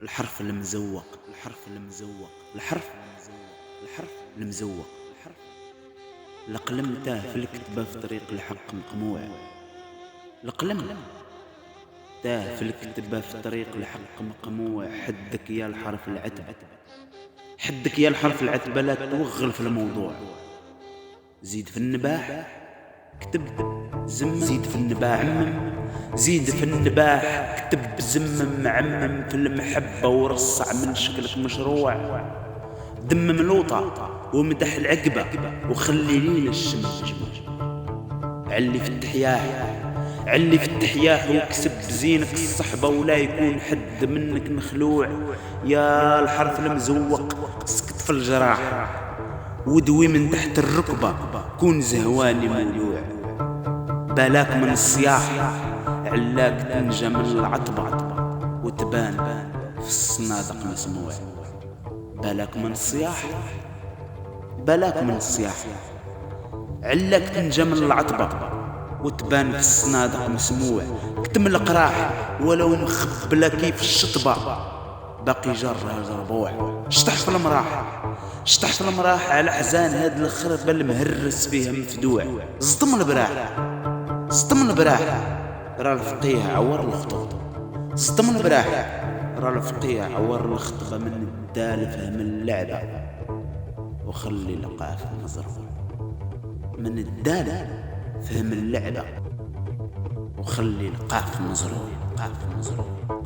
الحرف المزوق الحرف المزوق الحرف المزوق الحرف المزوق الحرف القلم تاه في الكتبة في طريق الحق مقموع. القلم تاه في الكتبة في طريق الحق مقموع. حدك يا الحرف العتب، حدك يا الحرف العتبة، لا توغل في الموضوع. زيد في النباح كتب زمم، زيد في النباح زيد في النباح كتب زمم معمم في المحبة ورصع من شكلك مشروع. دمم لوطة ومدح العقبة وخلي ليل الشمس علي في التحياح، علي في التحياح وكسب زينك الصحبة ولا يكون حد منك مخلوع. يا الحرف المزوق اسكت في الجراح ودوي من تحت الركبة، كون زهواني مولوع. بالاك من الصياح علاك تنجى من العطبة وتبان في الصنادق مسموع. بالاك من الصياح، بالاك من الصياح علاك تنجى من العطبة وتبان في الصنادق مسموع. كتم القراح ولو مخبلة كيف الشطبة، باقي جرها ربوع. شطح في المراح، شطح في المراح على حزان هاد الخربة المهرس فيها مفدوع. صدم البراح، صدم البراح راه الفقيه عور الخطوط. صدم البراح راه الفقيه عور الخطبة من الدال فهم اللعبة وخلي القاف مزروع. من الدال فهم اللعبة وخلي القاف مزروع. قاف مزروع.